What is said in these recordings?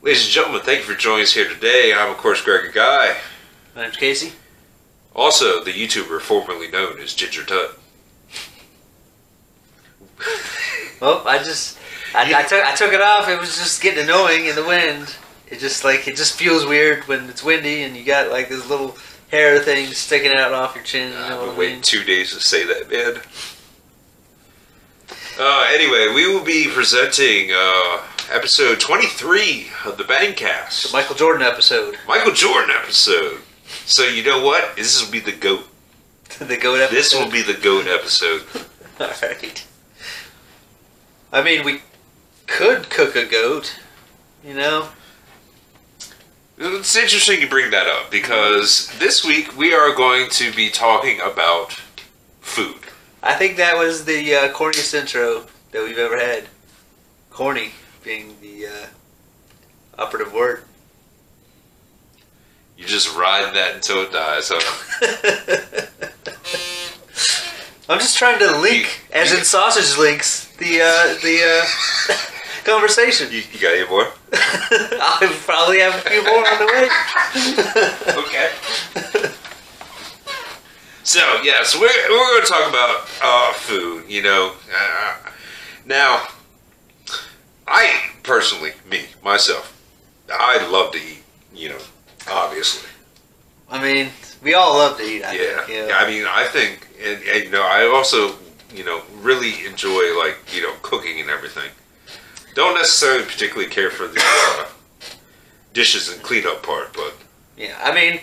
Ladies and gentlemen, thank you for joining us here today. I'm, of course, Greg Guy. My name's Casey. Also, the YouTuber formerly known as Ginger Tut. Well, I took it off. It was just getting annoying in the wind. It just feels weird when it's windy and you got like this little hair thing sticking out off your chin. You know I've been waiting 2 days to say that, man. Anyway, we will be presenting episode 23 of the Bangcast. The Michael Jordan episode. Michael Jordan episode. So you know what? This will be the GOAT. The GOAT episode? This will be the GOAT episode. Alright. I mean, we could cook a goat, you know? It's interesting you bring that up because this week we are going to be talking about food. I think that was the corniest intro that we've ever had. Corny being the operative word. You just ride that until it dies, huh? I'm just trying to link, as in sausage links, the conversation. You got any more? I'll probably have a few more on the way. Okay. So, yes, we're going to talk about food, you know. Now, I personally, myself, I love to eat, you know, obviously. I mean, we all love to eat, I think. Yeah, I mean, I think, and, you know, I also, you know, really enjoy, like, you know, cooking and everything. Don't necessarily particularly care for the dishes and cleanup part, but... Yeah, I mean...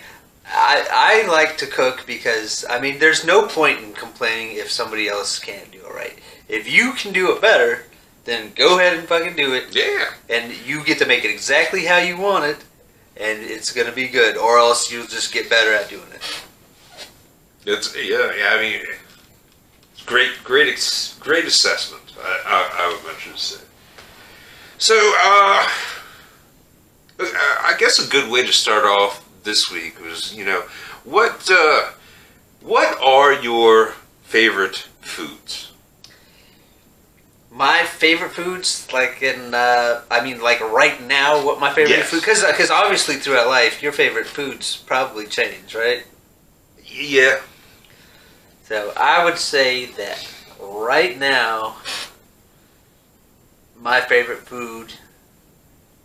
I like to cook because, I mean, there's no point in complaining if somebody else can't do it right. If you can do it better, then go ahead and fucking do it. Yeah. And you get to make it exactly how you want it, and it's going to be good. Or else you'll just get better at doing it. Yeah, I mean, great assessment, I would venture to say. So, I guess a good way to start off this week was, you know, what are your favorite foods? My favorite foods, like I mean, like right now, what my favorite food? Because obviously throughout life, your favorite foods probably change, right? Yeah. So I would say that right now, my favorite food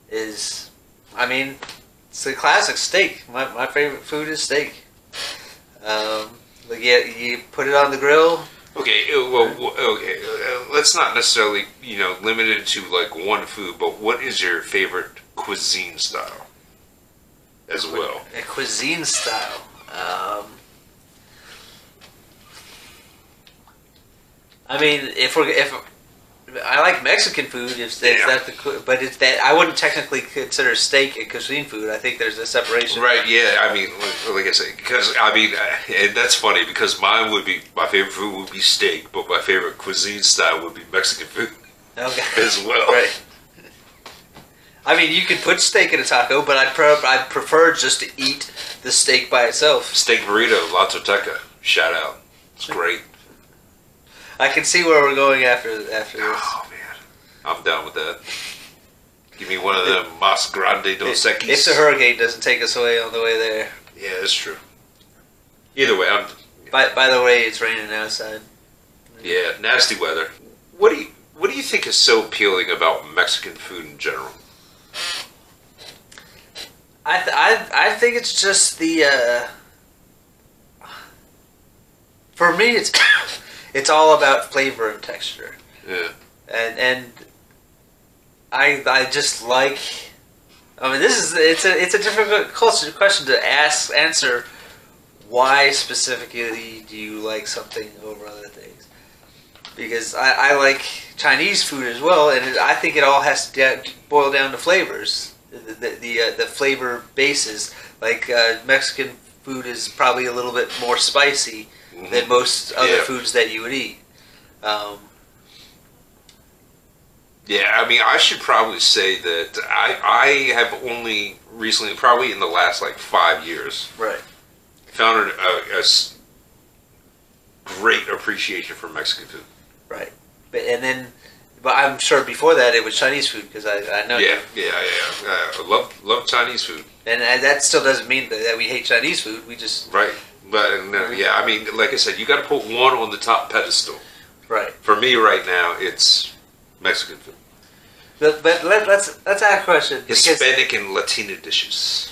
is, I mean, it's a classic steak. My favorite food is steak. Like you put it on the grill. Okay, well, okay. Let's not necessarily, you know, limit it to like one food, but what is your favorite cuisine style as well? A cuisine style. I mean, if I like Mexican food, but it's that I wouldn't technically consider steak a cuisine food. I think there's a separation. Right? Yeah. I mean, like I say, because I mean, and that's funny because my favorite food would be steak, but my favorite cuisine style would be Mexican food. Okay. As well. Right. I mean, you could put steak in a taco, but I'd prefer just to eat the steak by itself. Steak burrito, La Toteca. Shout out. It's great. I can see where we're going after this. Oh man, I'm down with that. Give me one of them Mas Grande Dos Equis. If the hurricane doesn't take us away on the way there. Yeah, that's true. Either way, By the way, it's raining outside. Yeah, nasty weather. What do you think is so appealing about Mexican food in general? I think it's just the. For me, it's all about flavor and texture. Yeah. And I just like. I mean, it's a difficult question to answer. Why specifically do you like something over other things? Because I like Chinese food as well, and I think it all has to boil down to flavors. The flavor bases. Like Mexican food is probably a little bit more spicy than most other foods that you would eat. Yeah, I mean, I should probably say that I have only recently, probably in the last like 5 years, right, found a great appreciation for Mexican food. Right, and then But I'm sure before that it was Chinese food because I know. Yeah. I love Chinese food. And that still doesn't mean that we hate Chinese food. We just Right. But yeah, I mean, like I said, you got to put one on the top pedestal. right. For me, right now, it's Mexican food. But let's ask a question. Hispanic and Latino dishes.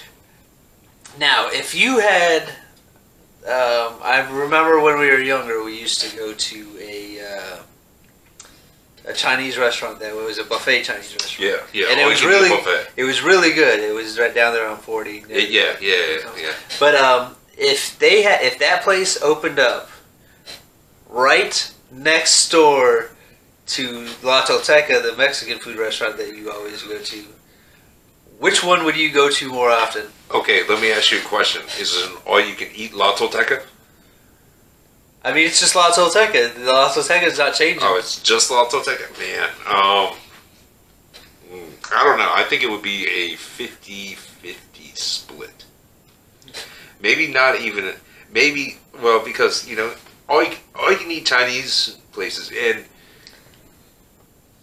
Now, if you had, I remember when we were younger, we used to go to a Chinese restaurant that was a buffet Chinese restaurant. Yeah. And it was really good. It was right down there on 40. Yeah. But if that place opened up right next door to La Tolteca, the Mexican food restaurant that you always go to, which one would you go to more often? Okay, let me ask you a question. Is it an all-you-can-eat La Tolteca? I mean, it's just La Tolteca. The La Tolteca is not changing. Oh, it's just La Tolteca? Man, I don't know. I think it would be a 50-50 split. Maybe not even... Maybe, well, because, all you can eat Chinese places, and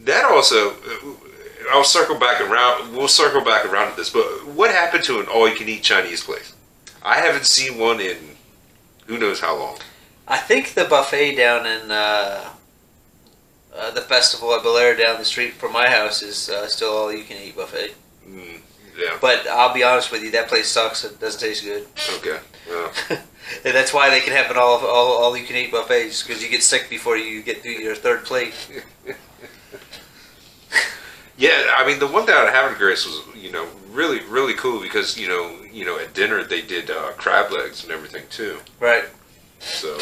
that also... I'll circle back around. We'll circle back around to this. But what happened to an all-you-can-eat Chinese place? I haven't seen one in who knows how long. I think the buffet down in the festival at Bel Air down the street from my house is still all-you-can-eat buffet. Yeah. But I'll be honest with you, that place sucks. It doesn't taste good. Okay. Well. And that's why they can have an all-you-can-eat buffets, because you get sick before you get through your third plate. Yeah, I mean, the one down at Havre de Grace was, really, really cool because, at dinner they did crab legs and everything too. Right. So.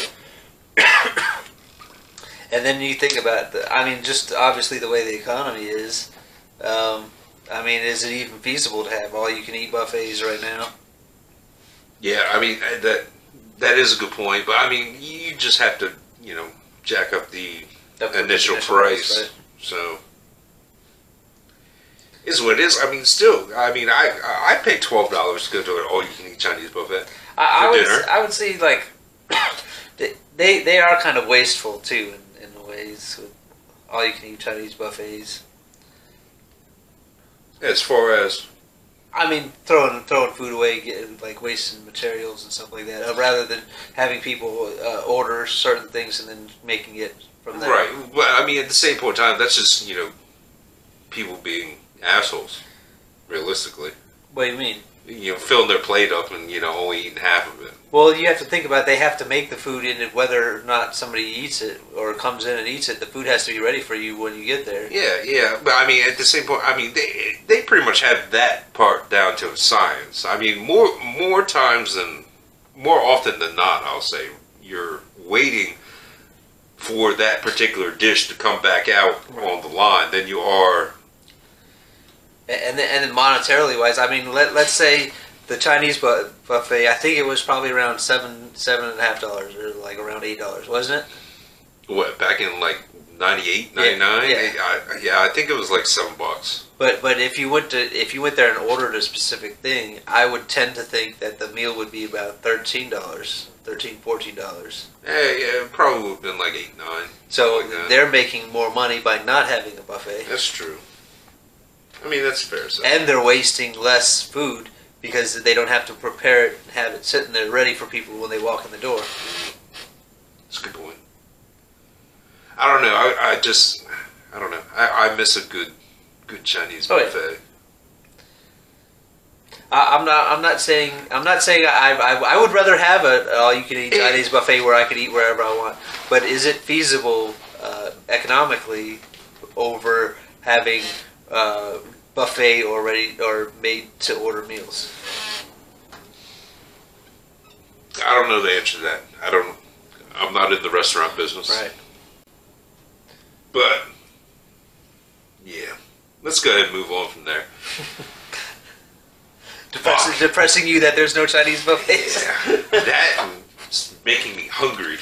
And then you think about, just obviously the way the economy is, is it even feasible to have all-you-can-eat buffets right now? Yeah, I mean, that is a good point, but I mean, you just have to, jack up the initial price. Right? So. Is what it is. I mean, still. I mean, I paid $12 to go to an all-you-can-eat Chinese buffet for dinner. I would say like they are kind of wasteful too in ways with all-you-can-eat Chinese buffets. As far as, I mean, throwing food away, like wasting materials and stuff like that, rather than having people order certain things and then making it from there. Right. Well, I mean, at the same point in time, that's just people being assholes, realistically. What do you mean? Filling their plate up and, only eating half of it. Well, you have to think about they have to make the food, and whether or not somebody eats it or comes in and eats it, the food has to be ready for you when you get there. Yeah. But, I mean, at the same point, I mean, they pretty much have that part down to a science. I mean, more often than not, I'll say, you're waiting for that particular dish to come back out on the line than you are. And then monetarily wise, I mean, let's say the Chinese buffet, I think it was probably around $7.50 or like around $8, wasn't it? What, back in like 98, 99? Yeah, I think it was like $7. But if you went there and ordered a specific thing, I would tend to think that the meal would be about $13, $14. Yeah, it probably would have been like 8, 9. So like they're making more money by not having a buffet. That's true. I mean, that's fair. So. And they're wasting less food because they don't have to prepare it and have it sitting there ready for people when they walk in the door. That's a good point. I don't know. I don't know. I miss a good Chinese buffet. I'm not saying I would rather have an all-you-can-eat Chinese buffet where I could eat wherever I want. But is it feasible economically over having buffet or made to order meals? I don't know the answer to that. I'm not in the restaurant business. Right. But yeah, let's go ahead and move on from there. Depressing you that there's no Chinese buffets. Yeah, that's making me hungry.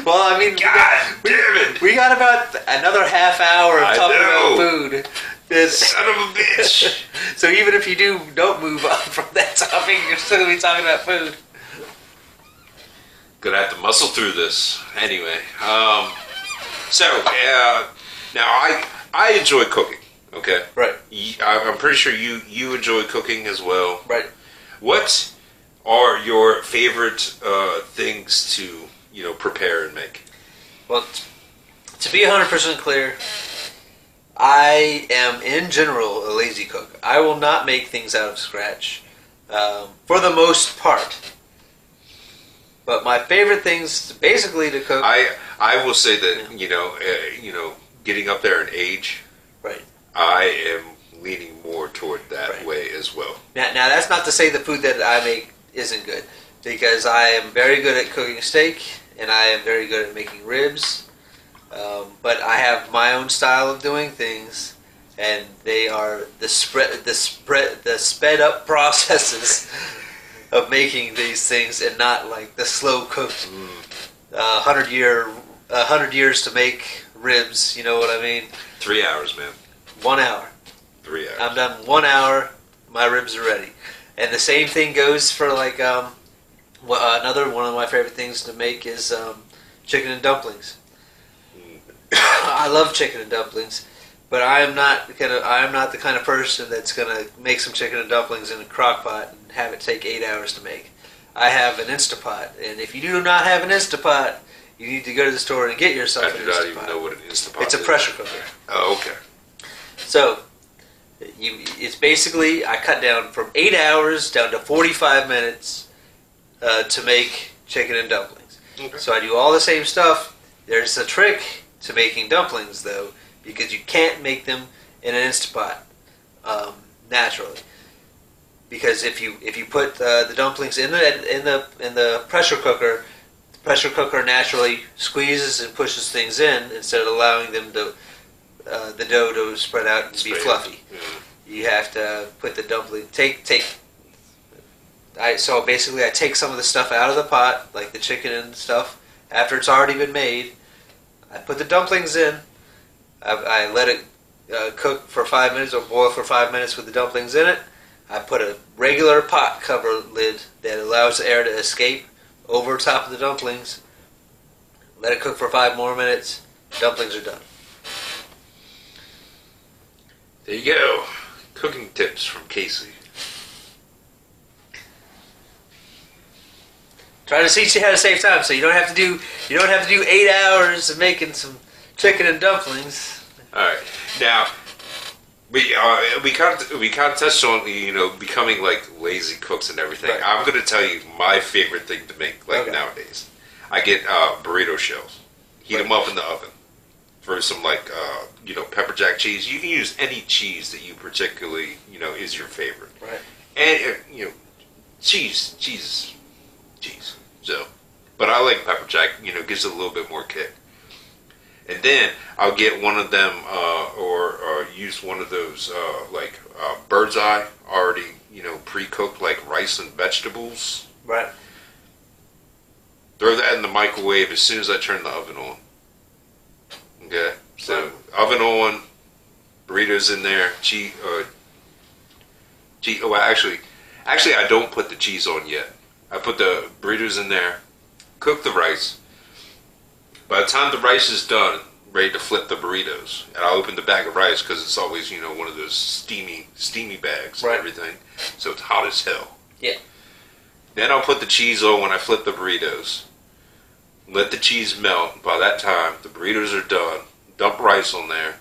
Well, I mean, God damn it! We got about another half hour of talking about food. Son of a bitch! So even if you don't move on from that topic, you're still gonna be talking about food. Gonna have to muscle through this anyway. Now, I enjoy cooking. Okay. Right. I'm pretty sure you enjoy cooking as well. Right. What are your favorite things to prepare and make? Well, to be 100% clear, I am in general a lazy cook. I will not make things out of scratch, for the most part. But my favorite things, basically, to cook. I will say that getting up there in age, right. I am leaning more toward that way as well. Now, that's not to say the food that I make isn't good, because I am very good at cooking steak and I am very good at making ribs. But I have my own style of doing things, and they are the sped up processes of making these things, and not like the slow cooked 100 years to make ribs. You know what I mean? 3 hours, man. 1 hour. 3 hours. I'm done 1 hour. My ribs are ready, and the same thing goes for like another one of my favorite things to make is chicken and dumplings. I love chicken and dumplings, but I am not the kind of person that's gonna make some chicken and dumplings in a crock pot and have it take 8 hours to make. I have an Instapot, and if you do not have an Instapot, you need to go to the store and get yourself an Instapot. I do not even know what an Instapot is. It's a pressure cooker. Oh, okay. So, it's basically, I cut down from 8 hours down to 45 minutes to make chicken and dumplings. Okay. So I do all the same stuff. There's a trick to making dumplings, though, because you can't make them in an Instapot naturally. Because if you put the dumplings in the pressure cooker, the pressure cooker naturally squeezes and pushes things in instead of allowing them to the dough to spread out and be fluffy. Mm-hmm. You have to put the dumpling so basically I take some of the stuff out of the pot, like the chicken and stuff, after it's already been made. I put the dumplings in. I let it cook for 5 minutes or boil for 5 minutes with the dumplings in it. I put a regular pot cover lid that allows the air to escape over top of the dumplings. Let it cook for 5 more minutes. Dumplings are done. There you go. Cooking tips from Casey. Trying to teach you how to save time, so you don't have to do 8 hours of making some chicken and dumplings. All right, now we kind of touched on becoming like lazy cooks and everything. Right. I'm going to tell you my favorite thing to make nowadays. I get burrito shells, heat them up in the oven for some pepper jack cheese. You can use any cheese that you particularly is your favorite. Right. And cheese. So, but I like pepper jack. Gives it a little bit more kick. And then I'll get one of them, or use one of those bird's eye already pre-cooked like rice and vegetables. Right. Throw that in the microwave as soon as I turn the oven on. Okay. So oven on, burritos in there, cheese. Well, actually, I don't put the cheese on yet. I put the burritos in there, cook the rice. By the time the rice is done, ready to flip the burritos, and I'll open the bag of rice because it's always one of those steamy bags and everything, so it's hot as hell. Yeah. Then I'll put the cheese on when I flip the burritos. Let the cheese melt. By that time, the burritos are done. Dump rice on there.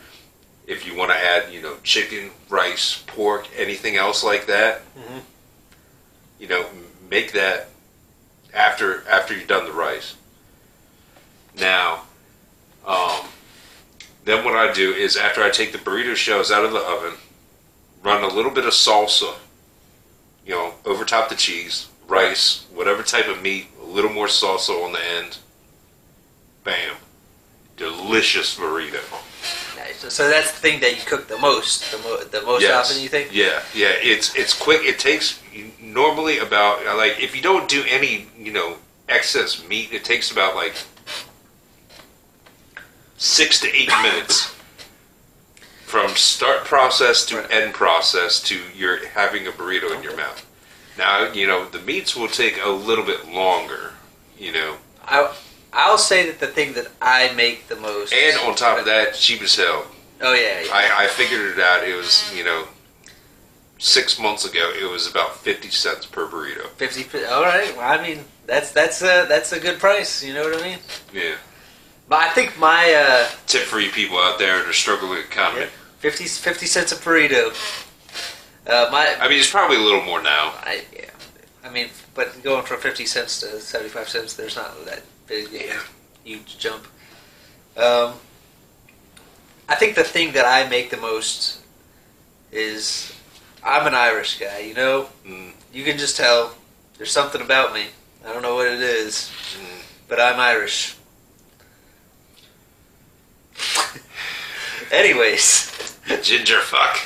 If you want to add, chicken, rice, pork, anything else like that, make that after you've done the rice. Now, then what I do is after I take the burrito shells out of the oven, run a little bit of salsa, over top the cheese, rice, whatever type of meat, a little more salsa on the end. Bam. Delicious burrito. Nice. So that's the thing that you cook the most Yes. often, you think? Yeah. It's quick. It takes normally about if you don't do any excess meat, it takes about 6 to 8 minutes from start process to end process to you're having a burrito in your mouth. Now the meats will take a little bit longer. I'll say that the thing that I make the most, And on top of that, cheap as hell. oh yeah, I figured it out. It was 6 months ago. It was about 50 cents per burrito. 50. All right. Well, I mean, that's a good price. You know what I mean? Yeah. But I think my Tip for you people out there in a struggling economy. 50 cents a burrito. I mean, it's probably a little more now. I mean, but going from 50 cents to 75 cents, there's not that big huge jump. I think the thing that I make the most is I'm an Irish guy, you know? You can just tell there's something about me. I don't know what it is, but I'm Irish. Anyways. Ginger fuck.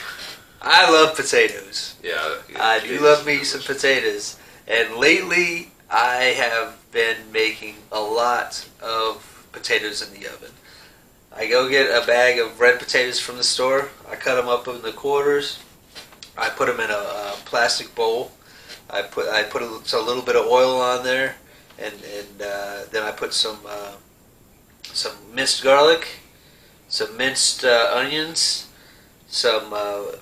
I love potatoes. Yeah. I do love me some potatoes. And lately, I have been making a lot of potatoes in the oven. I go get a bag of red potatoes from the store. I cut them up into quarters. I put them in a plastic bowl. I put a little bit of oil on there, and then I put some minced garlic, some minced onions, some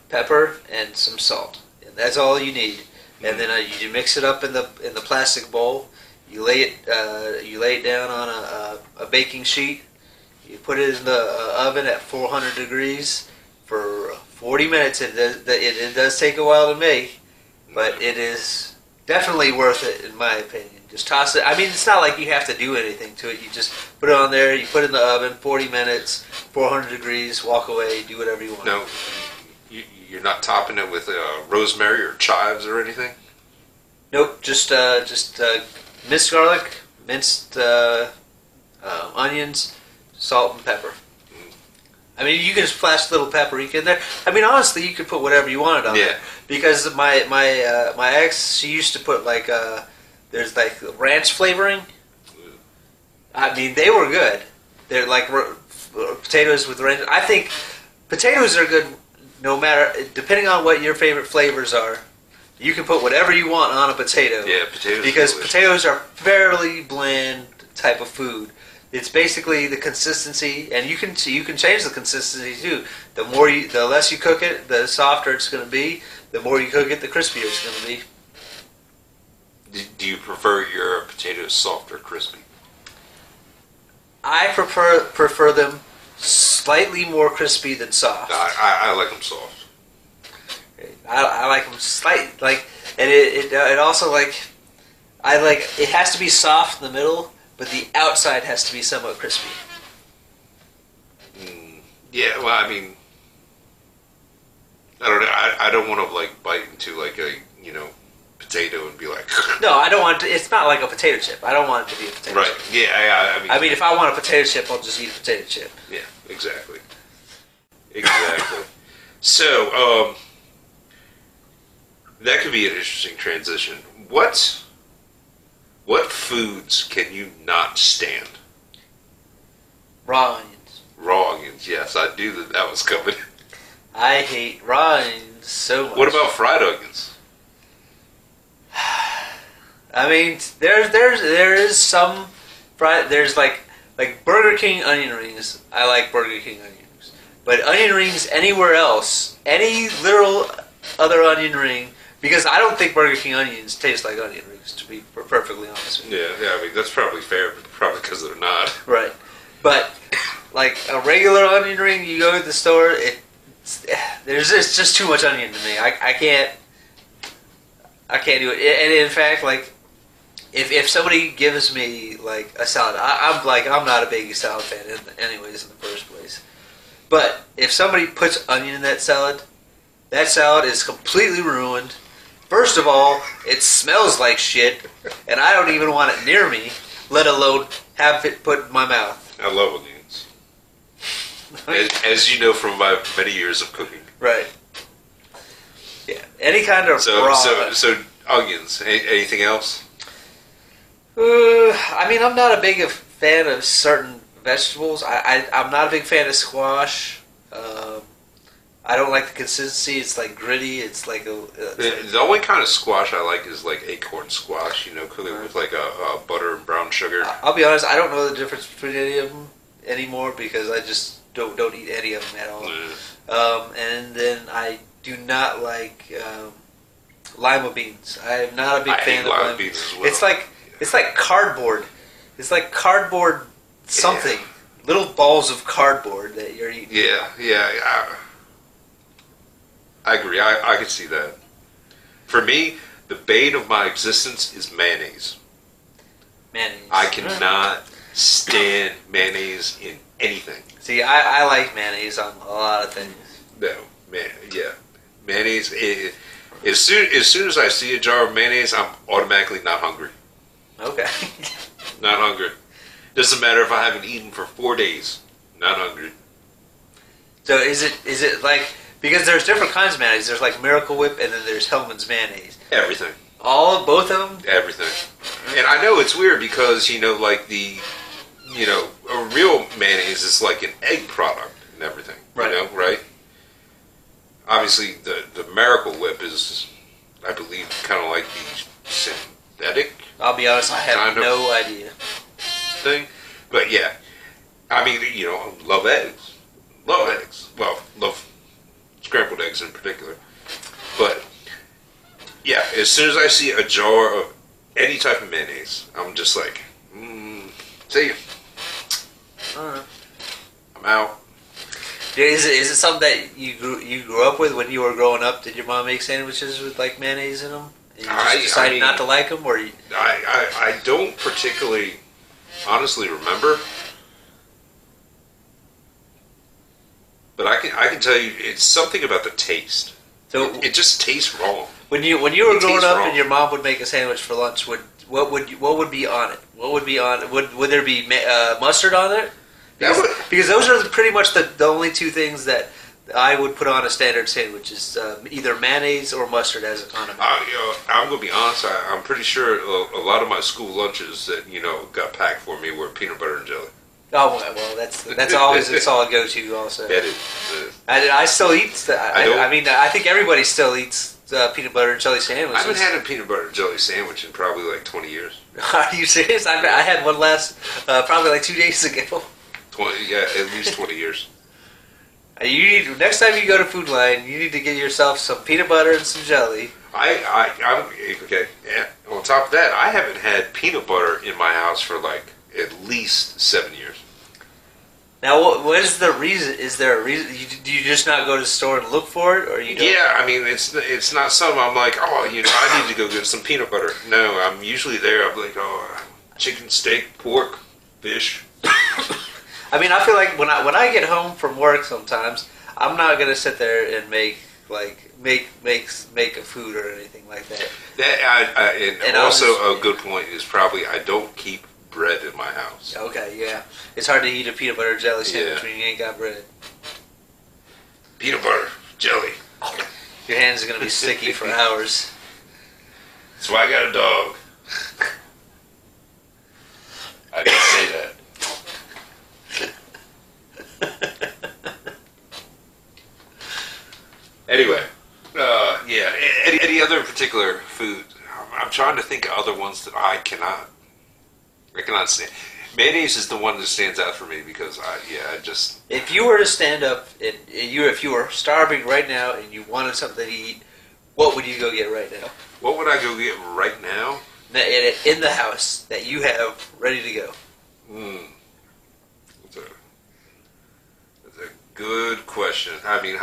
pepper, and some salt. And that's all you need. And then you mix it up in the plastic bowl. You lay it down on a baking sheet. You put it in the oven at 400 degrees for 40 minutes. It does take a while to make, but it is definitely worth it in my opinion. Just toss it. I mean, it's not like you have to do anything to it. You just put it on there. You put it in the oven, 40 minutes, 400 degrees. Walk away. Do whatever you want. No, you're not topping it with rosemary or chives or anything. Nope. Just minced garlic, minced onions, salt and pepper. I mean, you can just splash a little paprika in there. I mean, honestly, you could put whatever you wanted on there. Because my ex, she used to put there's like ranch flavoring. I mean, they were good. They're like potatoes with ranch. I think potatoes are good no matter, depending on what your favorite flavors are. You can put whatever you want on a potato. Yeah, potatoes. Because potatoes are fairly bland type of food. It's basically the consistency, and you can change the consistency too. The less you cook it, the softer it's going to be. The more you cook it, the crispier it's going to be. Do you prefer your potatoes soft or crispy? I prefer them slightly more crispy than soft. I like them soft. I like them and it also it has to be soft in the middle, but the outside has to be somewhat crispy. Yeah, well, I mean, I don't know. I don't want to bite into a potato and be like. No, I don't want it it's not like a potato chip. I don't want it to be a potato chip. Right. Yeah. I mean, if I want a potato chip, I'll just eat a potato chip. Yeah. Exactly. So, that could be an interesting transition. What foods can you not stand? Raw onions. Raw onions, yes, I knew that was coming. I hate raw onions so much. What about fried onions? I mean, there is some fried. There's like Burger King onion rings. I like Burger King onion rings, but onion rings anywhere else, any literal other onion ring, because I don't think Burger King onions taste like onion rings. To be perfectly honest with you. Yeah. I mean that's probably fair, but probably because they're not. Right, but like a regular onion ring, you go to the store, it's just too much onion to me. I can't do it. And in fact, if somebody gives me a salad, I'm not a big salad fan anyways in the first place. But if somebody puts onion in that salad is completely ruined. First of all, it smells like shit, and I don't even want it near me, let alone have it put in my mouth. I love onions. As you know from my many years of cooking. Right. Yeah. Any kind of raw. So onions. Anything else? I mean, I'm not a big fan of certain vegetables. I'm not a big fan of squash. I don't like the consistency. It's like gritty. It's like The only kind of squash I like is like acorn squash. Cook it with like a butter and brown sugar. I'll be honest. I don't know the difference between any of them anymore because I just don't eat any of them at all. And then I do not like lima beans. I am not a big fan of lima beans as well. It's like cardboard. It's like cardboard something. Yeah. Little balls of cardboard that you're eating. Yeah. I agree. I can see that. For me, the bane of my existence is mayonnaise. Mayonnaise. I cannot stand mayonnaise in anything. See, I like mayonnaise on a lot of things. No, mayonnaise. As soon as I see a jar of mayonnaise, I'm automatically not hungry. Okay. Not hungry. Doesn't matter if I haven't eaten for 4 days. Not hungry. So is it like, because there's different kinds of mayonnaise. There's like Miracle Whip and then there's Hellmann's mayonnaise. Everything. Both of them? Everything. And I know it's weird because, like the, a real mayonnaise is like an egg product and everything. Right. Right? Obviously, the Miracle Whip is, I believe, kind of like the synthetic. I'll be honest, I have no idea. Thing. But yeah, I mean, love eggs. Love eggs. Well, love scrambled eggs in particular. But yeah, as soon as I see a jar of any type of mayonnaise, I'm just like, see you. I'm out. Is it something that you grew up with when you were growing up? Did your mom make sandwiches with like mayonnaise in them? And you just decided not to like them, or I don't particularly honestly remember, but I can tell you it's something about the taste. So it just tastes wrong. When you were growing up and your mom would make a sandwich for lunch, what would be on it? What would be on it? Would there be mustard on it? Because those are pretty much the only two things that I would put on a standard sandwich is either mayonnaise or mustard as a condiment. I'm going to be honest. I'm pretty sure a lot of my school lunches that got packed for me were peanut butter and jelly. Oh well, that's always a solid go-to. Also, it is. I still eat. I think everybody still eats peanut butter and jelly sandwiches. I haven't had a peanut butter and jelly sandwich in probably like 20 years. Are you serious? I had one last probably like 2 days ago. 20, yeah, at least 20 years. Next time you go to Food Line, you need to get yourself some peanut butter and some jelly. I'm okay. Yeah. On top of that, I haven't had peanut butter in my house for like at least 7 years. Now, what is the reason? Is there a reason? Do you just not go to the store and look for it, or you don't? Yeah, I mean, it's not something I'm like, I need to go get some peanut butter. No, I'm usually there. I'm like, chicken, steak, pork, fish. I mean, I feel like when I get home from work, sometimes I'm not gonna sit there and make a food or anything like that. And also a good point is probably I don't keep bread in my house. Okay, yeah, it's hard to eat a peanut butter jelly sandwich when you ain't got bread. Peanut butter jelly. Your hands are gonna be sticky for hours. That's why I got a dog. I didn't say that. Anyway, any other particular food? I'm trying to think of other ones that I cannot stand. Mayonnaise is the one that stands out for me because I just. If you were to stand up and if you were starving right now and you wanted something to eat, what would you go get right now? What would I go get right now? In the house that you have ready to go. That's a good question. I mean,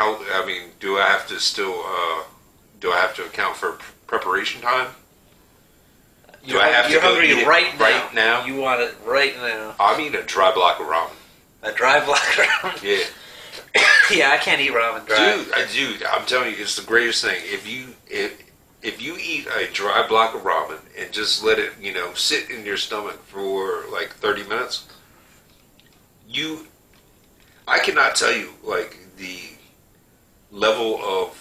do I have to still? Do I have to account for preparation time? You're hungry right now. You want it right now. I mean a dry block of ramen. A dry block of ramen? Yeah. Yeah, I can't eat ramen dry. Dude, I'm telling you, it's the greatest thing. If you eat a dry block of ramen and just let it, sit in your stomach for like 30 minutes, I cannot tell you like the level of,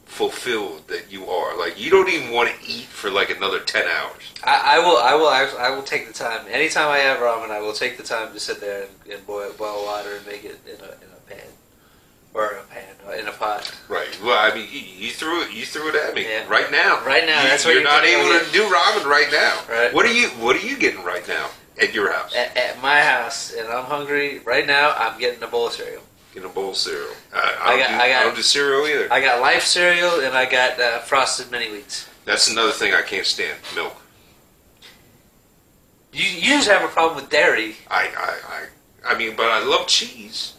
fulfilled that you are. Like, you don't even want to eat for like another 10 hours. I will take the time. Anytime I have ramen, I will take the time to sit there and boil water and make it in a pan. Or a pan, in a pot. Right. Well, I mean, you threw it at me right now. Right now, that's what you're not doing. able to do ramen right now. Right. What are you getting right now at your house? At my house, and I'm hungry right now. I'm getting a bowl of cereal. Getting a bowl of cereal. I don't do cereal either. I got Life cereal, and I got Frosted Mini Wheats. That's another thing I can't stand. Milk. You just have a problem with dairy. I mean, but I love cheese.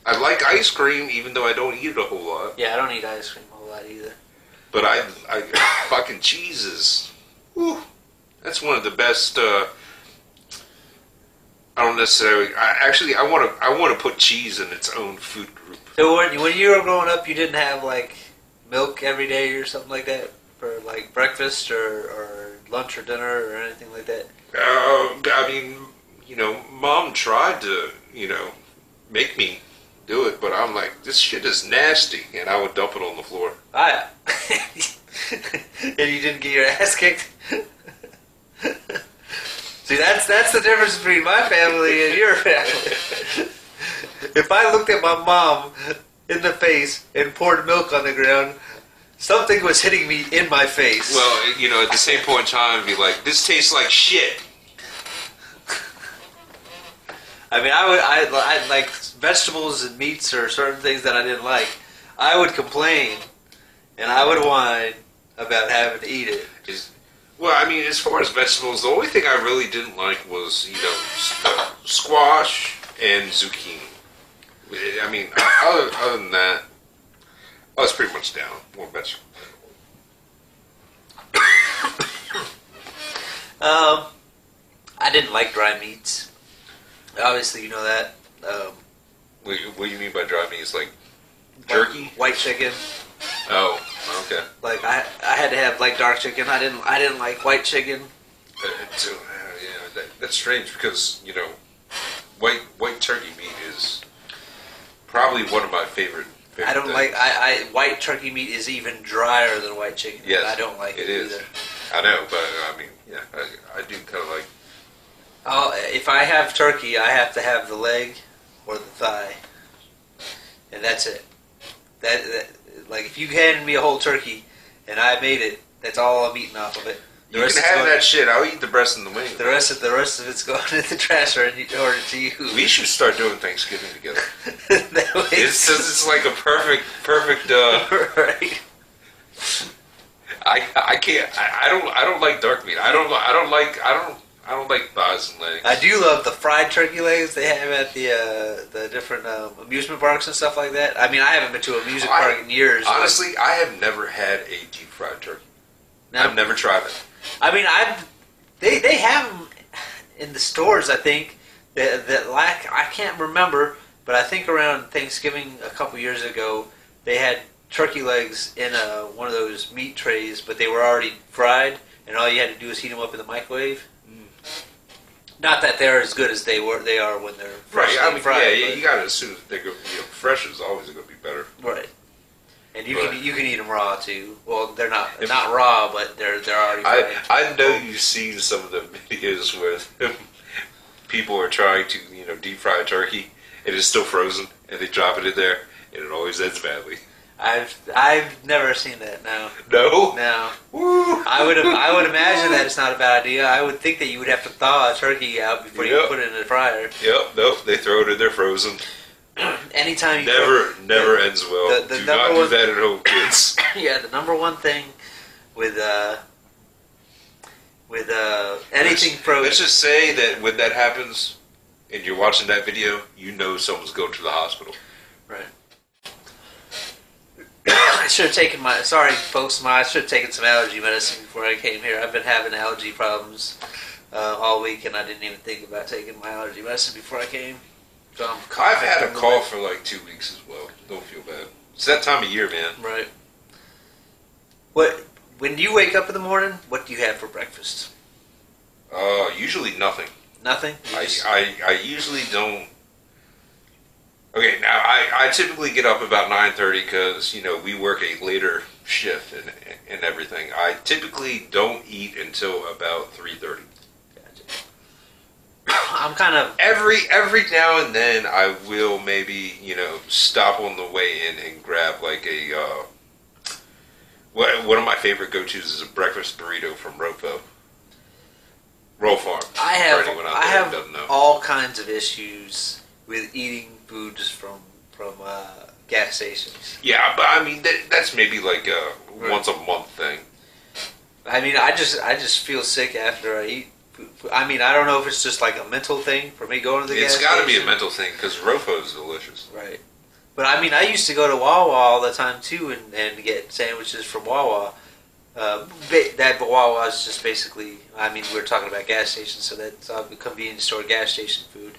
I like ice cream, even though I don't eat it a whole lot. Yeah, I don't eat ice cream a whole lot either. But I fucking cheeses. Whew, that's one of the best. I don't necessarily. I want to put cheese in its own food group. So when you were growing up, you didn't have like milk every day or something like that for like breakfast or lunch or dinner or anything like that. I mean, Mom tried to, make me do it, but I'm like, this shit is nasty, and I would dump it on the floor. Ah, yeah. And you didn't get your ass kicked. See, that's the difference between my family and your family. If I looked at my mom in the face and poured milk on the ground, something was hitting me in my face. Well, at the same point in time, I'd be like, this tastes like shit. I mean, I like vegetables and meats or certain things that I didn't like. I would complain and I would whine about having to eat it. Well, I mean, as far as vegetables, the only thing I really didn't like was, squash and zucchini. I mean, other than that, I was pretty much down. More vegetables. I didn't like dry meats. Obviously, you know that. What do you mean by dry meat? It's like jerky? White chicken. Oh, okay. Like I had to have like dark chicken. I didn't like white chicken. That's strange because white turkey meat is probably one of my favorite I don't things. white turkey meat is even drier than white chicken. Yes, I don't like it either. I know, but I mean, yeah, I do kind of like. If I have turkey, I have to have the leg or the thigh, and that's it. That like if you handed me a whole turkey and I made it, that's all I'm eating off of it. You can have that shit. I'll eat the breast and the wings. The rest of it's going in the trash or to you. We should start doing Thanksgiving together. That way It's like a perfect. Right. I can't. I don't like dark meat. I don't like thighs and legs. I do love the fried turkey legs they have at the different amusement parks and stuff like that. I mean, I haven't been to an amusement park in years. Honestly, I have never had a deep fried turkey. No. I've never tried it. I mean, they have them in the stores. I think that I can't remember, but I think around Thanksgiving a couple years ago they had turkey legs in one of those meat trays, but they were already fried, and all you had to do was heat them up in the microwave. Not that they're as good as they are when they're freshly fried. Yeah, you gotta assume that they're going. Fresh is always going to be better. Right. And you can eat them raw too. Well, they're not raw, but they're already fried. I know you've seen some of the videos where people are trying to deep fry a turkey and it's still frozen and they drop it in there and it always ends badly. I've never seen that. No. No. Woo. I would imagine that it's not a bad idea. I would think that you would have to thaw a turkey out before you put it in the fryer. Yep. Nope. They throw it in there frozen. Anytime you never ends well. Do not do that at home, kids. Yeah, the number one thing with anything frozen. Let's just say that when that happens and you're watching that video, someone's going to the hospital. Right. I should have taken sorry folks, I should have taken some allergy medicine before I came here. I've been having allergy problems all week, and I didn't even think about taking my allergy medicine before I came. So I've had a cough for like 2 weeks as well. Don't feel bad. It's that time of year, man. Right. When you wake up in the morning, what do you have for breakfast? Usually nothing. Nothing? I usually don't. Okay, now I typically get up about 9:30 because we work a later shift and everything. I typically don't eat until about 3:30. Gotcha. I'm kind of every now and then I will maybe stop on the way in and grab like a one of my favorite go-tos is a breakfast burrito from Roll Farm. I have For anyone out there who doesn't know. all kinds of issues with eating foods from gas stations. Yeah, but I mean that's maybe like a once a month thing. I mean, I just feel sick after I eat. I mean, I don't know if it's just like a mental thing for me going to the gas station. It's got to be a mental thing because Rofo is delicious. Right. But I mean, I used to go to Wawa all the time too and get sandwiches from Wawa. That Wawa is just basically, I mean, we're talking about gas stations, so that's a convenience store gas station food.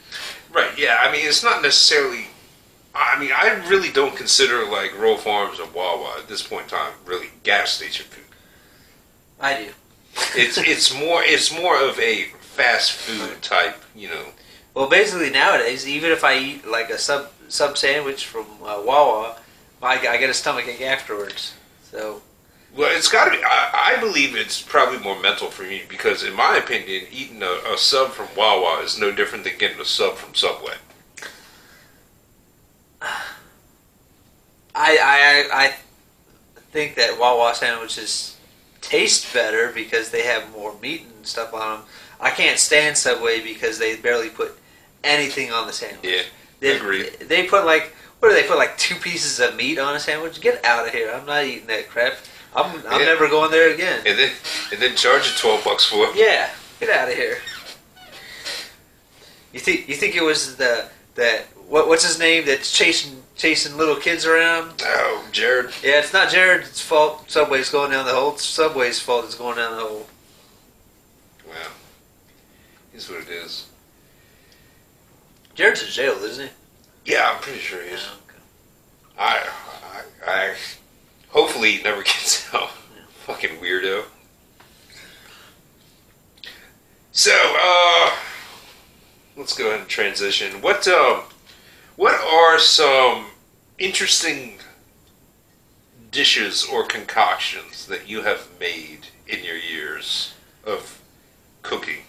Right, yeah. I mean, it's not necessarily... I mean, I really don't consider like Roll Farms and Wawa at this point in time really gas station food. I do. It's more of a fast food type, Well, basically nowadays, even if I eat like a sub sandwich from Wawa, I get a stomachache afterwards. So, well, it's got to be. I believe it's probably more mental for me because, in my opinion, eating a sub from Wawa is no different than getting a sub from Subway. I think that Wawa sandwiches taste better because they have more meat and stuff on them. I can't stand Subway because they barely put anything on the sandwich. Yeah, agreed. They put like, what do they put, like 2 pieces of meat on a sandwich? Get out of here! I'm not eating that crap. I'm never going there again. And then charge you $12 for it. Yeah, get out of here. You think it was what's his name that's chasing little kids around? Oh, Jared. Yeah, it's not Jared's fault. Subway's going down the hole. It's Subway's fault. It's going down the hole. Well, here's what it is. Jared's in jail, isn't he? Yeah, I'm pretty sure he is. Oh, okay. I hopefully he never gets out. Yeah. Fucking weirdo. So, let's go ahead and transition. What are some interesting dishes or concoctions that you have made in your years of cooking?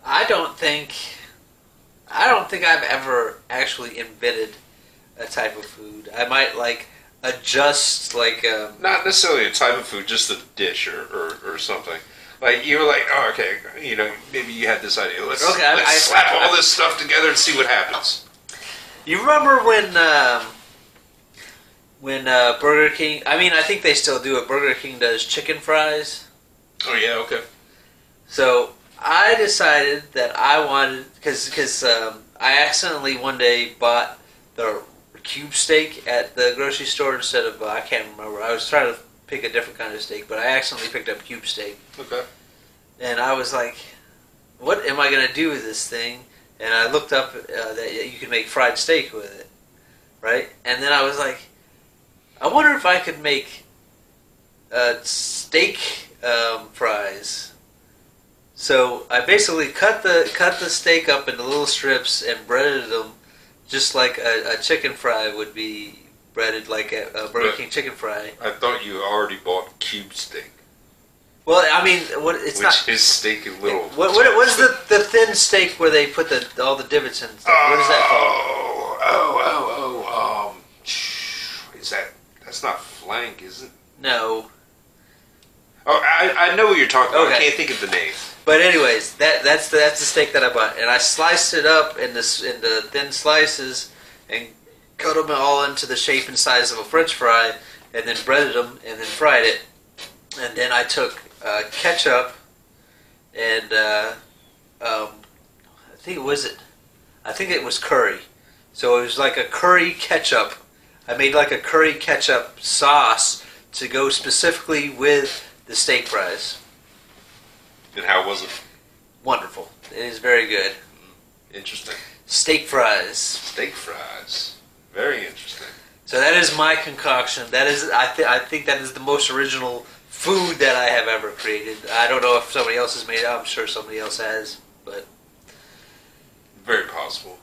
I don't think I've ever actually invented a type of food. I might like adjust like not necessarily a type of food, just a dish or something. Like you were like, oh, okay, maybe you had this idea. Let's slap all this stuff together and see what happens. You remember when Burger King? I mean, I think they still do it. Burger King does chicken fries. Oh yeah, okay. So I decided that I wanted because I accidentally one day bought the cube steak at the grocery store instead of I can't remember. I was trying to pick a different kind of steak, but I accidentally picked up cube steak. Okay. And I was like, what am I going to do with this thing? And I looked up that you could make fried steak with it, right? And then I was like, I wonder if I could make steak fries. So I basically cut the steak up into little strips and breaded them just like a chicken fry would be breaded, like a Burger King chicken fry. I thought you already bought cube steak. Well, I mean, Which is steak in little. What is the thin steak where they put all the divots in? What is that called? Is that's not flank, is it? No. Oh, I know what you're talking about. Okay. I can't think of the name. But anyways, that's the steak that I bought, and I sliced it up into thin slices and cut them all into the shape and size of a French fry, and then breaded them and then fried it. And then I took ketchup and I think it was curry. So it was like a curry ketchup. I made like a curry ketchup sauce to go specifically with the steak fries. And how was it? Wonderful. It is very good. Interesting. Steak fries. Steak fries. Very interesting. So that is my concoction. That is, I think that is the most original food that I have ever created. I don't know if somebody else has made it. I'm sure somebody else has, but very possible.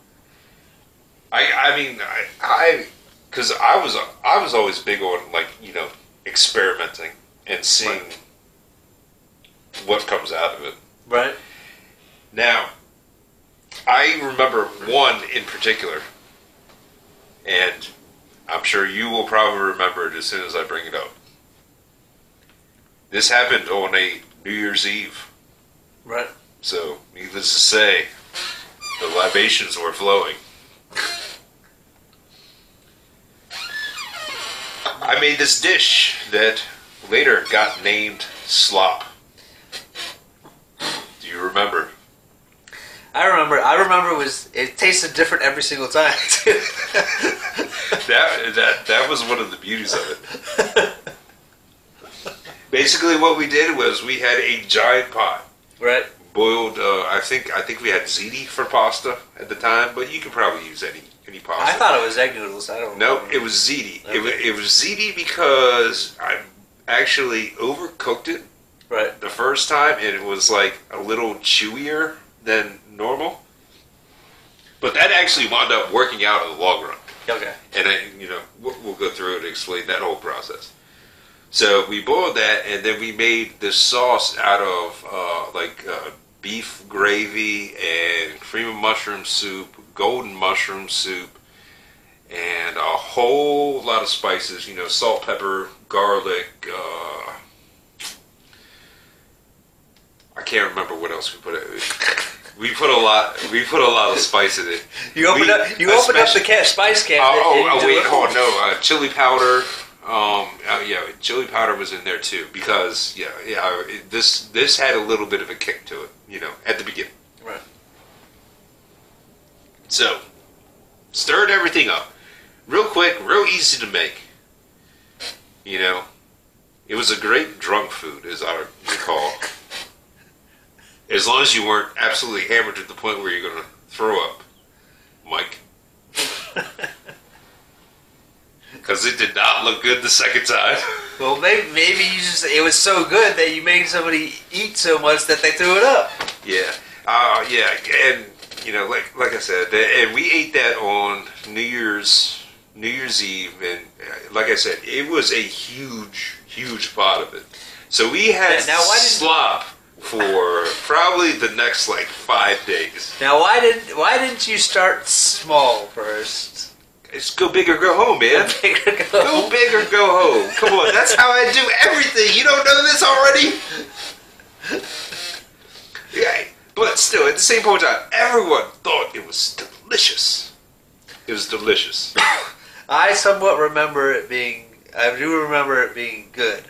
Because I was always big on experimenting and seeing what comes out of it. Right. Now, I remember one in particular, and I'm sure you will probably remember it as soon as I bring it up. This happened on a New Year's Eve. Right. So, needless to say, the libations were flowing. I made this dish that later got named Slop. Do you remember? I remember it tasted different every single time. that was one of the beauties of it. Basically, what we did was we had a giant pot. Right. Boiled. I think we had ziti for pasta at the time, but you could probably use any pasta. I thought it was egg noodles. I don't know. Nope, it was ziti. Okay. It was ziti because I actually overcooked it. Right. The first time, and it was like a little chewier than normal. But that actually wound up working out in the long run. Okay. And we'll go through it and explain that whole process. So we boiled that, and then we made this sauce out of beef gravy and cream of mushroom soup, golden mushroom soup, and a whole lot of spices. Salt, pepper, garlic. I can't remember what else we put in it. We put a lot of spice in it. You opened up the spice cabinet. Wait, hold on, no, chili powder. Chili powder was in there too because this had a little bit of a kick to it, at the beginning. Right. So, stirred everything up, real quick, real easy to make. It was a great drunk food, as I recall. As long as you weren't absolutely hammered to the point where you're going to throw up, Mike. Because it did not look good the second time. Well, maybe it was so good that you made somebody eat so much that they threw it up. Yeah. And, like I said, and we ate that on New Year's Eve, and like I said, it was a huge pot of it. So we had slop for probably the next 5 days. Now, why didn't you start small first? It's go big or go home, man. Go big or go big or go home. Come on, that's how I do everything. You don't know this already? Yeah, but still, at the same point in time, everyone thought it was delicious. It was delicious. I somewhat remember it being. I do remember it being good.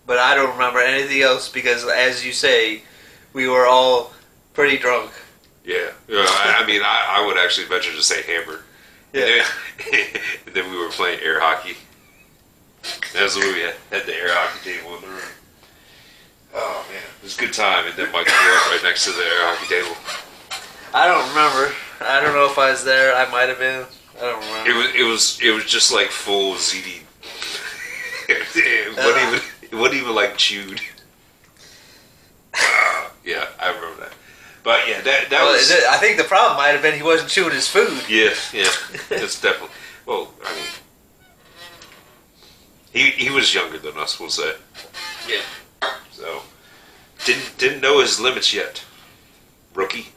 But I don't remember anything else because, as you say, we were all pretty drunk. Yeah. I would actually venture to say hammered. Yeah. And then we were playing air hockey. That was when we had the air hockey table in the room. Oh, man. It was a good time. And then Mike grew up right next to the air hockey table. I don't remember. I don't know if I was there. I might have been. I don't remember. It was just full ZD. It wasn't even chewed. Yeah, I remember that. But yeah, that was. I think the problem might have been he wasn't chewing his food. Yeah, it's definitely. Well, he was younger than us, we'll say. Yeah. So didn't know his limits yet, rookie.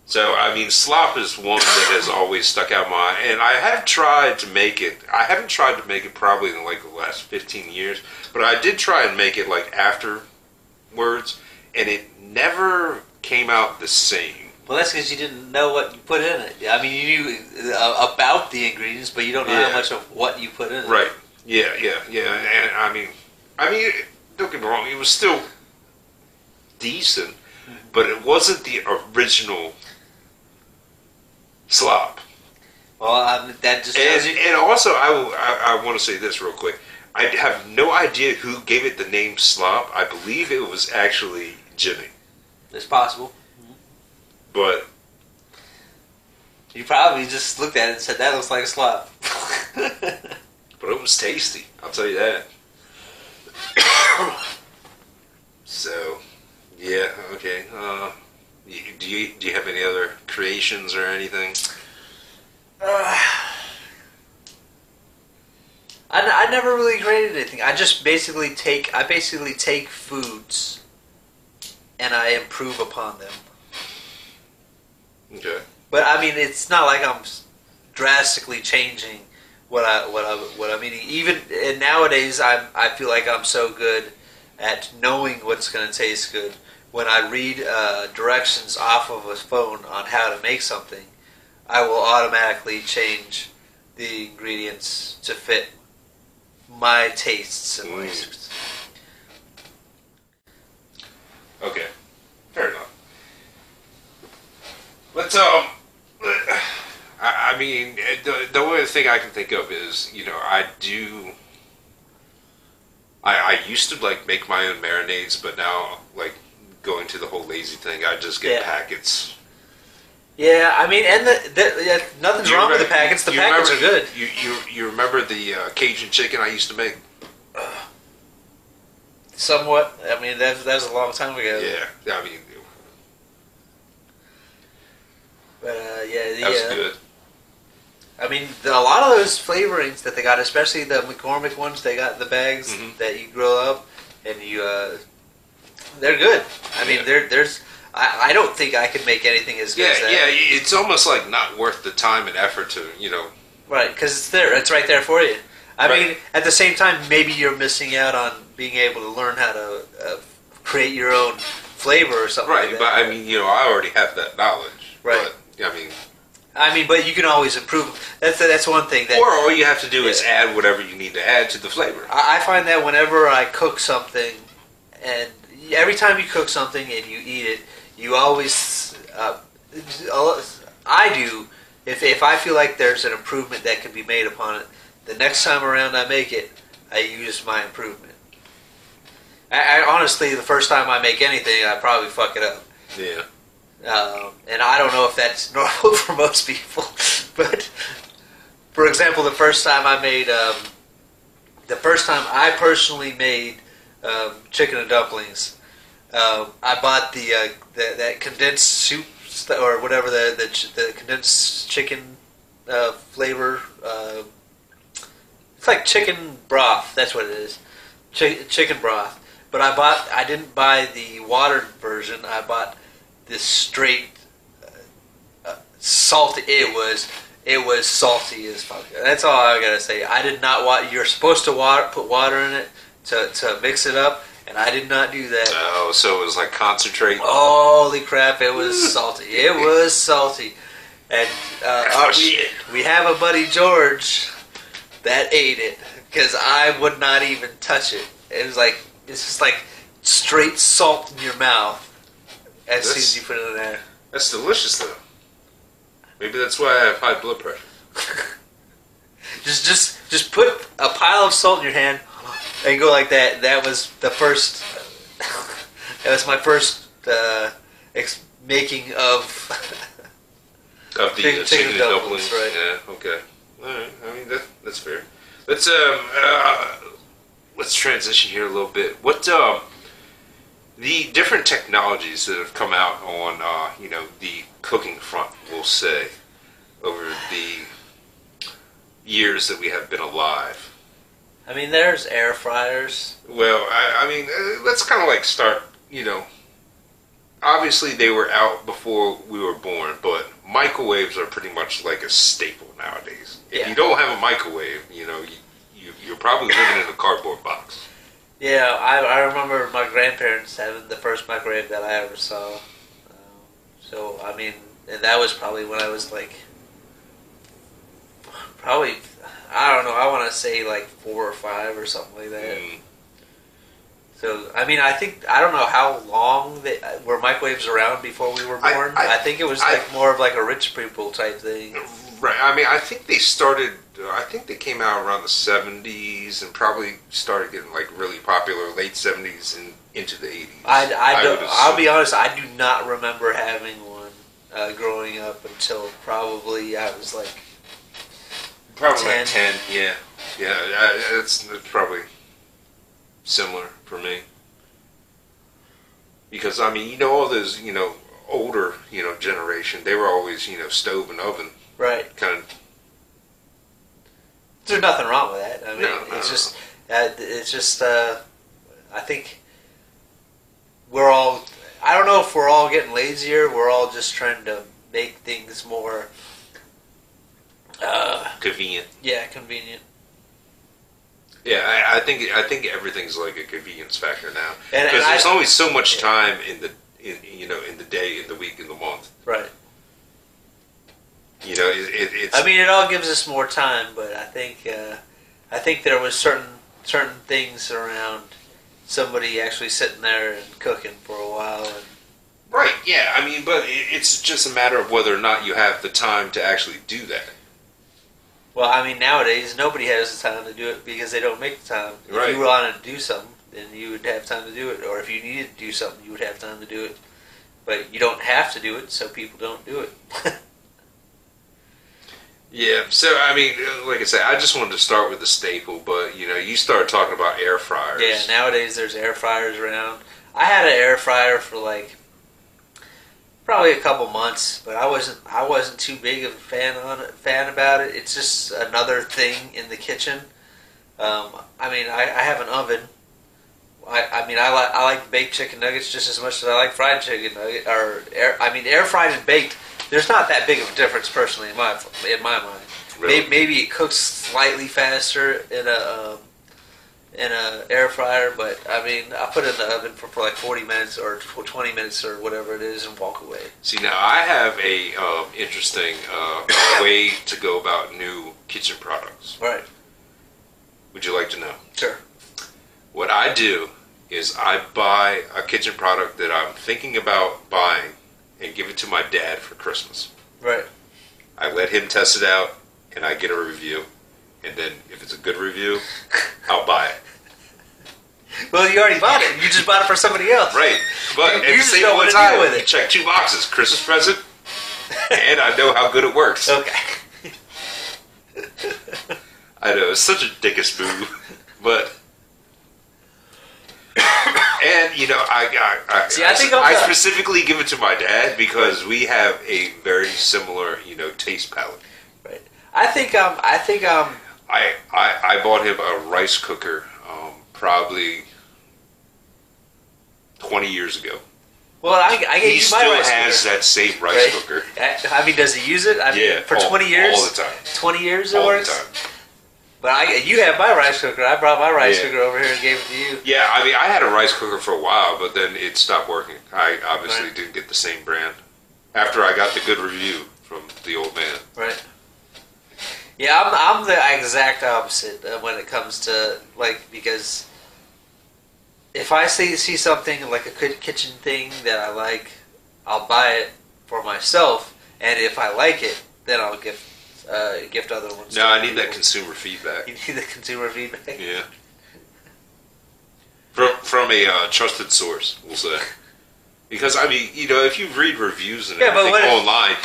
So slop is one that has always stuck out my. And I have tried to make it. I haven't tried to make it probably in the last 15 years, but I did try and make it afterwards. And it never came out the same. Well, that's because you didn't know what you put in it. You knew about the ingredients, but you don't know how much of what you put in it. Right. Yeah. And don't get me wrong, it was still decent, but it wasn't the original slop. Well, that just tells you. And also, I want to say this real quick. I have no idea who gave it the name Slop. I believe it was actually Jimmy. It's possible. But you probably just looked at it and said, that looks like a slop. But it was tasty, I'll tell you that. So, yeah, okay. Do you have any other creations or anything? I never really created anything. I basically take foods and I improve upon them. Okay. But I mean, it's not like I'm drastically changing what I'm eating. Even and nowadays, I feel like I'm so good at knowing what's going to taste good. When I read directions off of a phone on how to make something, I will automatically change the ingredients to fit my tastes and likes. Okay, fair enough. Let's I mean, the only thing I can think of is, you know, I used to like make my own marinades, but now like going to the whole lazy thing, I just get packets. Yeah, I mean, and nothing's wrong with the packets. The packets are good. You remember the Cajun chicken I used to make? Somewhat. I mean, that was a long time ago. Yeah, I mean, but yeah, that was good. I mean, a lot of those flavorings that they got, especially the McCormick ones, they got in the bags that you grill up, and they're good. I mean, there's. I don't think I could make anything as good as that. Yeah, it's almost like not worth the time and effort to, you know. Right, because it's there. It's right there for you. I mean, at the same time, maybe you're missing out on being able to learn how to create your own flavor or something like that. Right, but I mean, you know, I already have that knowledge. Right. But, but you can always improve. That's one thing. Or all you have to do is add whatever you need to add to the flavor. I find that whenever I cook something, and every time you cook something and you eat it, you always, I do, if I feel like there's an improvement that can be made upon it, the next time around I make it, I use my improvement. I honestly, the first time I make anything, I probably fuck it up. Yeah. And I don't know if that's normal for most people, but for example, the first time I personally made chicken and dumplings, I bought that condensed soup or whatever the condensed chicken flavor. It's like chicken broth. That's what it is, chicken broth. But I didn't buy the watered version. I bought this straight salty. It was salty as fuck. That's all I gotta say. I did not want. You're supposed to put water in it to mix it up, and I did not do that. Oh, so it was like concentrate. Holy crap! It was salty. It was salty, and we have a buddy George that ate it because I would not even touch it. It's just like straight salt in your mouth as soon as you put it in there. That's delicious, though. Maybe that's why I have high blood pressure. just put a pile of salt in your hand and go like that. That was the first. That was my first making of the chicken and dumplings. Right? Yeah. Okay. All right. I mean that's fair. Let's transition here a little bit. What the different technologies that have come out on the cooking front, we'll say, over the years that we have been alive. I mean, there's air fryers. Well, I mean, let's kind of like start. Obviously they were out before we were born, but microwaves are pretty much like a staple nowadays. If you don't have a microwave, you're probably living in a cardboard box. Yeah, I remember my grandparents having the first microwave that I ever saw. So, I mean, and that was probably when I was like, I don't know, I want to say like 4 or 5 or something like that. So, I mean, I don't know how long were microwaves around before we were born. I think it was more of like a rich people type thing. Right. I mean, I think they came out around the 70s and probably started getting like really popular late 70s and into the 80s. I'll be honest, I do not remember having one growing up until probably I was like 10. Like 10, yeah. Yeah, that's probably similar for me. Because, I mean, all those, older, generation, they were always, stove and oven. Right. Kind of. There's nothing wrong with that. I mean, it's just, I think we're all I don't know if we're all getting lazier. We're all just trying to make things more convenient. Yeah, convenient. Yeah, I think everything's like a convenience factor now And because there's always so much yeah. time in the day, in the week, in the month. Right. You know, it's. I mean, it all gives us more time, but I think there was certain things around somebody actually sitting there and cooking for a while. And, right. Yeah. I mean, but it's just a matter of whether or not you have the time to actually do that. well, I mean, nowadays nobody has the time to do it because they don't make the time. Right. If you wanted to do something, then you would have time to do it, or if you needed to do something, you would have time to do it. But you don't have to do it, so people don't do it. Yeah, so I mean, like I said, I just wanted to start with the staple, but you started talking about air fryers. Yeah, nowadays there's air fryers around. I had an air fryer for like probably a couple months, but I wasn't too big of a fan about it. It's just another thing in the kitchen. I mean, I have an oven. I like baked chicken nuggets just as much as I like fried chicken nugget air fried and baked. There's not that big of a difference, personally, in my mind. Really? Maybe it cooks slightly faster in a air fryer, but I mean, I put it in the oven for like 40 minutes or 20 minutes or whatever it is, and walk away. See, now I have a interesting way to go about new kitchen products. Right. Would you like to know? Sure. What I do is I buy a kitchen product that I'm thinking about buying and give it to my dad for Christmas. Right. I let him test it out, and I get a review. And then, if it's a good review, I'll buy it. Well, you already bought it. You just bought it for somebody else. Right. But You at the just same know what to time, do with it. you check 2 boxes. Christmas present, and I know how good it works. Okay. I know, it's such a dickish move. But... And I specifically give it to my dad because we have a very similar taste palette. Right. I bought him a rice cooker probably 20 years ago. Well, I gave he you my still rice has cooker. that same rice cooker. I mean, does he use it? I mean, for 20 years? All the time. 20 years it All works? the time. But you have my rice cooker. I brought my rice cooker over here and gave it to you. Yeah, I mean, I had a rice cooker for a while, but then it stopped working. I obviously didn't get the same brand after I got the good review from the old man. Right. Yeah, I'm the exact opposite when it comes to, because if I see something like a kitchen thing that I like, I'll buy it for myself, and if I like it, then I'll gift other ones. No, I need that consumer feedback. You need the consumer feedback? Yeah. From a trusted source, we'll say. Because, I mean, if you read reviews and everything online...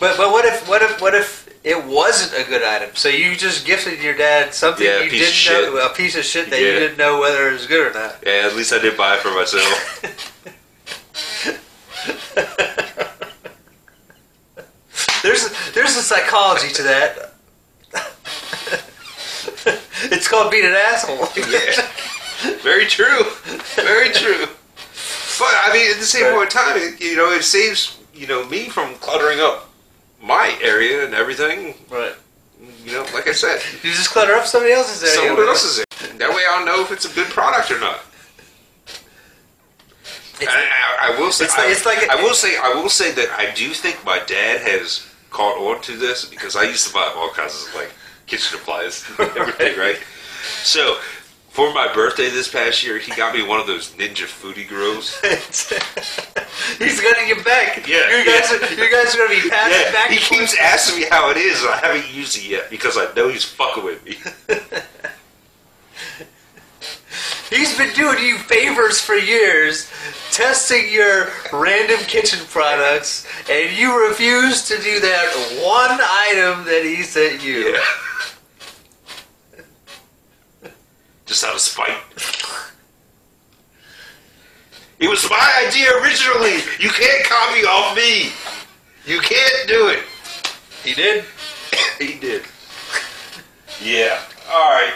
But what if it wasn't a good item? So you just gifted your dad something you didn't know, a piece of shit that you didn't know whether it was good or not. Yeah, at least I didn't buy it for myself. There's a psychology to that. It's called being an asshole. Yeah. Very true. Very true. But, I mean, at the same point in time, it saves, me from cluttering up my area and everything. Right. Like I said. You just clutter up somebody else's area. Someone else's area. That way I'll know if it's a good product or not. I will say that I do think my dad has caught on to this because I used to buy all kinds of kitchen supplies and everything, right? So for my birthday this past year, he got me one of those Ninja Foodie Grills. He's gonna get back. Yeah, you guys are gonna be passing back. He keeps asking me how it is, and I haven't used it yet because I know he's fucking with me. He's been doing you favors for years, testing your random kitchen products, and you refuse to do that one item that he sent you. Yeah. Just out of spite. It was my idea originally. You can't copy off me. You can't do it. He did? He did. Yeah. All right.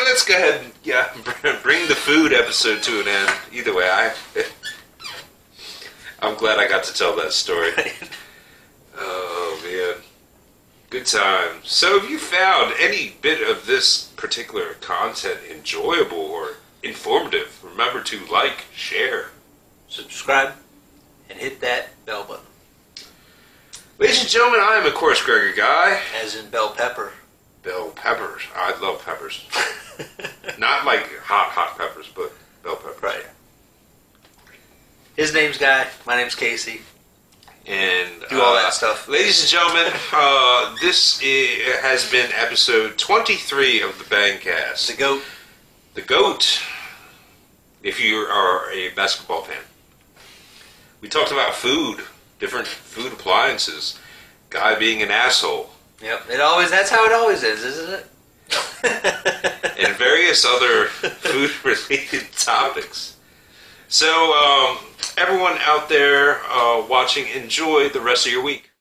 Let's go ahead and bring the food episode to an end. Either way, I'm glad I got to tell that story. Oh, man. Good time. So if you found any bit of this particular content enjoyable or informative, remember to like, share, subscribe, and hit that bell button. Ladies and gentlemen, I am, of course, Gregor Guy. As in bell pepper. Bell peppers. I love peppers. Not like hot peppers, but bell peppers. Right. His name's Guy. My name's Casey. And do all that stuff. Ladies and gentlemen, this has been episode 23 of the Bangcast. The GOAT. The GOAT, if you are a basketball fan. We talked about food, different food appliances, Guy being an asshole. Yep, that's how it always is, isn't it? And various other food-related topics. So, everyone out there watching, enjoy the rest of your week.